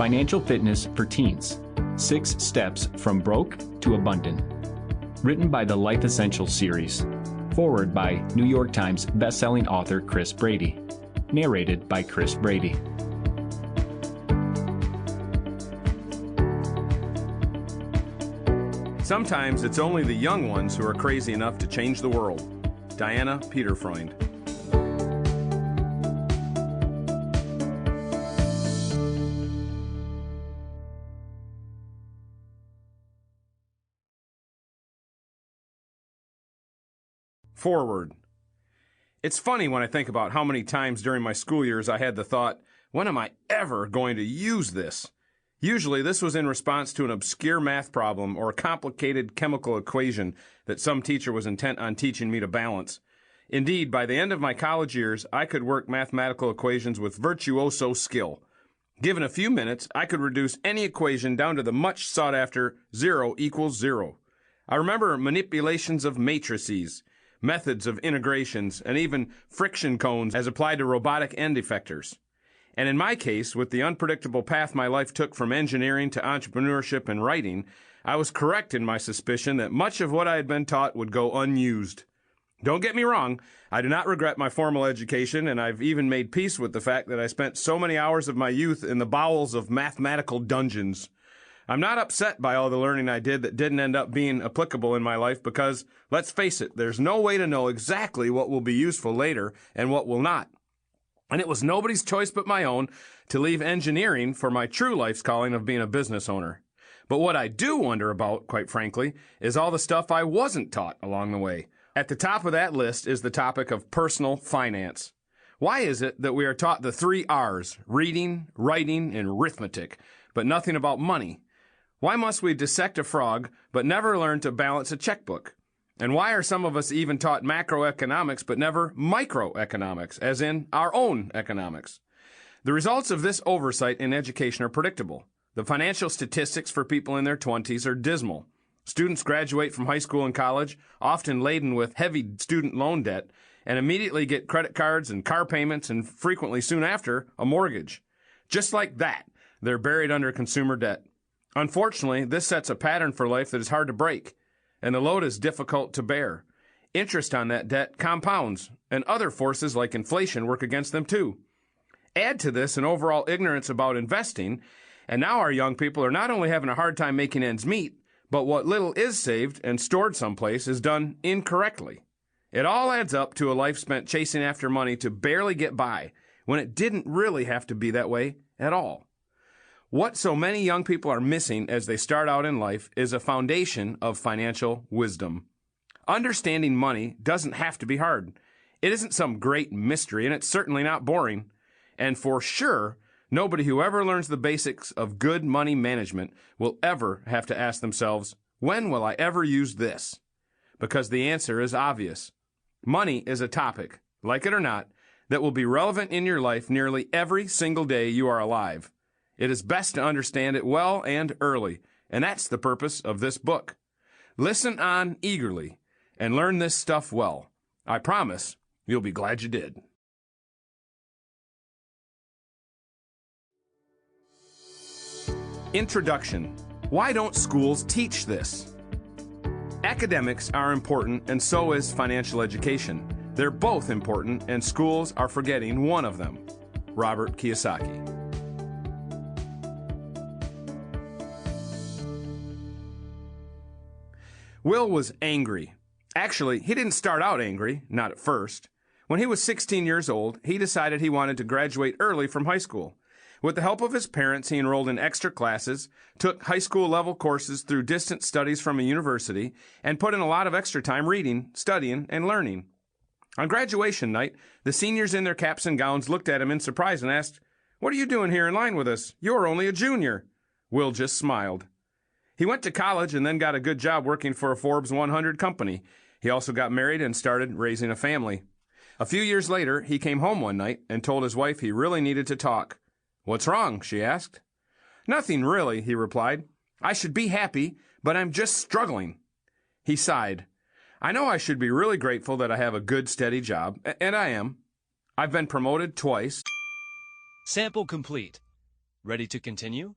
Financial Fitness for Teens: 6 Steps from Broke to Abundant. Written by the Life Essentials series. Forward by New York Times bestselling author Chris Brady. Narrated by Chris Brady. Sometimes it's only the young ones who are crazy enough to change the world. Diana Peterfreund. Forward. It's funny when I think about how many times during my school years I had the thought, when am I ever going to use this? Usually this was in response to an obscure math problem or a complicated chemical equation that some teacher was intent on teaching me to balance. Indeed, by the end of my college years, I could work mathematical equations with virtuoso skill. Given a few minutes, I could reduce any equation down to the much sought-after 0 equals 0. I remember manipulations of matrices, methods of integrations, and even friction cones as applied to robotic end effectors. And in my case, with the unpredictable path my life took from engineering to entrepreneurship and writing, I was correct in my suspicion that much of what I had been taught would go unused. Don't get me wrong, I do not regret my formal education, and I've even made peace with the fact that I spent so many hours of my youth in the bowels of mathematical dungeons. I'm not upset by all the learning I did that didn't end up being applicable in my life because, let's face it, there's no way to know exactly what will be useful later and what will not. And it was nobody's choice but my own to leave engineering for my true life's calling of being a business owner. But what I do wonder about, quite frankly, is all the stuff I wasn't taught along the way. At the top of that list is the topic of personal finance. Why is it that we are taught the 3 R's, reading, writing, and arithmetic, but nothing about money? Why must we dissect a frog, but never learn to balance a checkbook? And why are some of us even taught macroeconomics, but never microeconomics, as in our own economics? The results of this oversight in education are predictable. The financial statistics for people in their 20s are dismal. Students graduate from high school and college, often laden with heavy student loan debt, and immediately get credit cards and car payments and frequently soon after, a mortgage. Just like that, they're buried under consumer debt. Unfortunately, this sets a pattern for life that is hard to break, and the load is difficult to bear. Interest on that debt compounds, and other forces like inflation work against them too. Add to this an overall ignorance about investing, and now our young people are not only having a hard time making ends meet, but what little is saved and stored someplace is done incorrectly. It all adds up to a life spent chasing after money to barely get by, when it didn't really have to be that way at all. What so many young people are missing as they start out in life is a foundation of financial wisdom. Understanding money doesn't have to be hard. It isn't some great mystery, and it's certainly not boring. And for sure, nobody who ever learns the basics of good money management will ever have to ask themselves, when will I ever use this? Because the answer is obvious. Money is a topic, like it or not, that will be relevant in your life nearly every single day you are alive. It is best to understand it well and early, and that's the purpose of this book. Listen on eagerly and learn this stuff well. I promise you'll be glad you did. Introduction. Why don't schools teach this? Academics are important, and so is financial education. They're both important, and schools are forgetting one of them. Robert Kiyosaki. Will was angry. Actually, he didn't start out angry, not at first. When he was 16 years old, he decided he wanted to graduate early from high school. With the help of his parents, he enrolled in extra classes, took high school level courses through distant studies from a university, and put in a lot of extra time reading, studying, and learning. On graduation night, the seniors in their caps and gowns looked at him in surprise and asked, "What are you doing here in line with us? You're only a junior." Will just smiled. He went to college and then got a good job working for a Forbes 100 company. He also got married and started raising a family. A few years later, he came home one night and told his wife he really needed to talk. "What's wrong?" she asked. "Nothing really," he replied. "I should be happy, but I'm just struggling." He sighed. "I know I should be really grateful that I have a good, steady job, and I am. I've been promoted twice." Sample complete. Ready to continue?